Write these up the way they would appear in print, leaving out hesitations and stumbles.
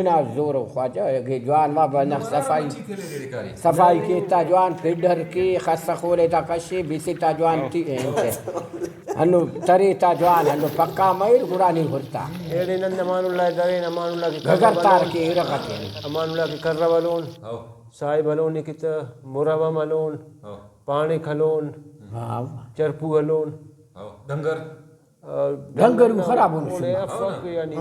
ना जोर ख्वाजा के जवान मा बना सफाई के ताजवान फिडर के खस्सा खोले ता कशे बिसे ताजवान ती हनु तरे ताजवान हनु पक्का मयूर गुरानी होता एड़े नंद अमानुल्लाह दरे अमानुल्लाह के गगर तार के रखते अमानुल्लाह के कर्रा बलोन साहिब हलोन कित मुरावा मलोन पानी खलोन हां चरपू हलोन डंगर डंगर खराब होने यानी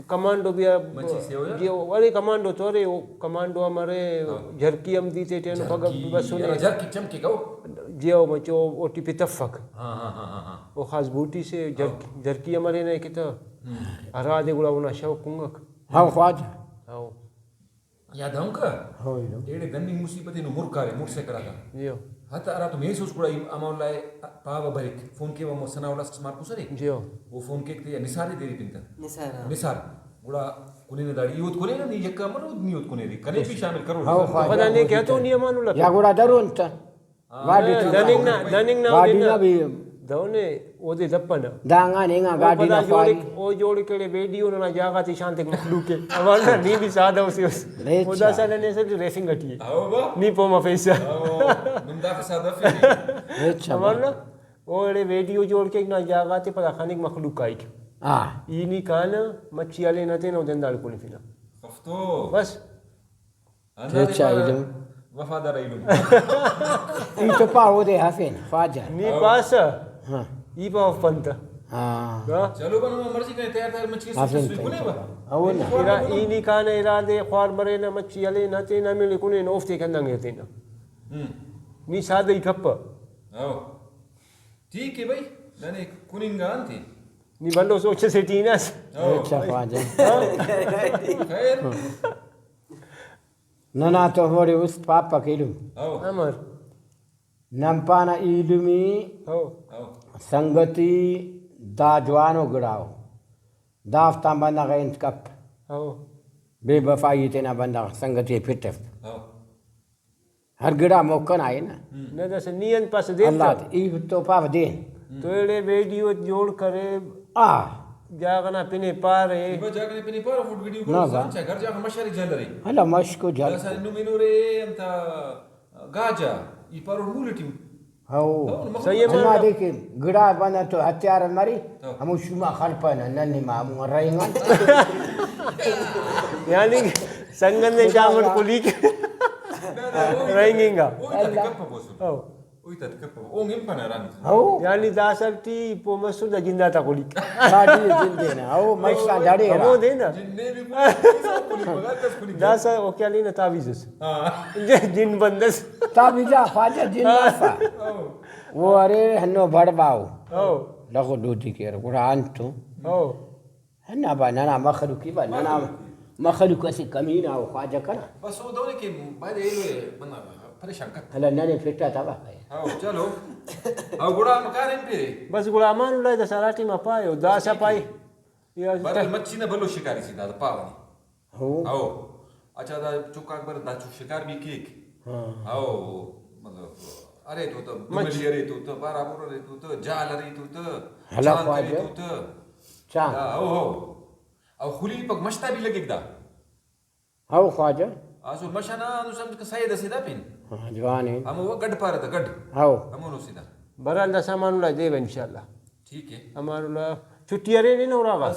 कमांडो भी ये वाले कमांडो तो अरे वो कमांडो हमारे झरकी हम दी थे टेन पग बस सुने झरकी चमके गो जियो मचो ओटी पे तफक हां हां हां वो खास बूटी से झरकी हमारे ने किता हरा दे गुड़ा उना शौक कुंगक हां ख्वाजा हां याद हम का हो एड़े गंदी मुसीबत नु मुरकारे मुरसे करा का जियो हता अरा तो मेसूस कुड़ा अमाउलाय पाव भरिक फोन के वो सनावला स्मार्ट पुसरे जियो वो फोन के निसारे देरी पिंता निसार गुड़ा कुने ने दाड़ी यूथ कोने ने यक्का मरो यूथ कोने री कने भी शामिल करो पता नहीं क्या तो नियमानुल्लाह या गुड़ा दरुन ता वाडी दनिंग ना भी दौने ओदे दप्पन दांगा नेगा गाड़ी ना फाड़ी ओ जोड़ के वीडियो ना जागा ती शांति मखलूक के अवाना नी भी सादा उसी खुदा सा ने से रेसिंग गटी आओ बा नी पोमा पैसा मुंदा के सादा फिर अच्छा अवाना ओड़े वीडियो जोड़ के ना जागा ते पता खानिक मखलूक आई हां ई नी कान मच्छी वाले न ते नो दंदाल कोनी फिना खफ्तो बस अच्छा इलम वफादार इलम ई तो पाओ दे हफेन ख्वाजा नी पास हां ई पाव पंत हां चलो बनो मर्जी करे तैयार मच्छी से कोने बा अवन इरा ई नी कान इरादे ख्वार मरे न मच्छी वाले न ते न मिले कोने नोफ्ते कंदंगे ते न नी सादे खप आओ ठीक है भाई मैंने कुनिंगा थी नी बंदो सोचे से टीनस अच्छा ख्वाजा खैर नना तो होरे उस पापा के इलम आओ अमर नंपाना इलमी हो आओ संगति दाजवानो गड़ाओ दाफ्ता बंदा गए कप हो बेवफाई तेना बंदा संगति फिट आओ हर गिड़ा मौकन आए ना न दस नियन पास दे अल्लाह ई तो पाव दे तो एड़े वीडियो जोड़ करे आ जागना पिने पारे इबा जागने पे नहीं पर फुट वीडियो ना को बा। सांचा घर जाकर मशारी जल रही हला मश्को जल जैसा नु मिनोरे अंता गाजा ई पर मूलटी हो सही है हमा देखे गिड़ा बना तो हत्यार मरी हम शुमा खरपन नन्नी मामू रहेंगे यानी संगन ने जामन कुली के रहेंगेगा ओ इता कप बोसु हो ओ इता कप ओ ngiम pana rang हो यानी दासरती पोमसु द जिंदा ता कुली गाड़ी जिंदे ना हो मैसा डरे वो दे ना जिन्ने भी पुलिस बगा तस पुलिस दासा ओ क्या लेना तावीज़ हां जिन बंदस ताबिजा ख्वाजा जिन्ना वो अरे हन्नो बड़बाओ हो लगो दूधी के कुरान तो हो हन्ना बा नना मखलुकी बा नना मखलुक से कमीना हो ख्वाजा करा बस वो दोने के बाद ये लो बना परेशान कर हला नने फिटा तबा आओ चलो आओ गुड़ा मकारे पे बस गुला अमानुल्लाह द सराटी में पायो दासा पाई या बरल मच्छी ने भलो शिकारी सीधा पावनी हो आओ अच्छा दा चुका बर दा शिकार भी केक हां आओ मतलब अरे तो मछली अरे तो बराबर अरे तो जाल अरे तो हला चांद अरे ख्वाजा तो चा आओ हो आओ खुली पग मस्ता भी लगेगा हो ख्वाजा आसो मशाना नु समझ के सही दसीदा पिन हां जवान है हम वो गड पार था गड हो हम नो सीधा बरल द सामानुल्लाह देव इंशाल्लाह ठीक है अमानुल्लाह छुट्टी अरे नहीं ना हो रहा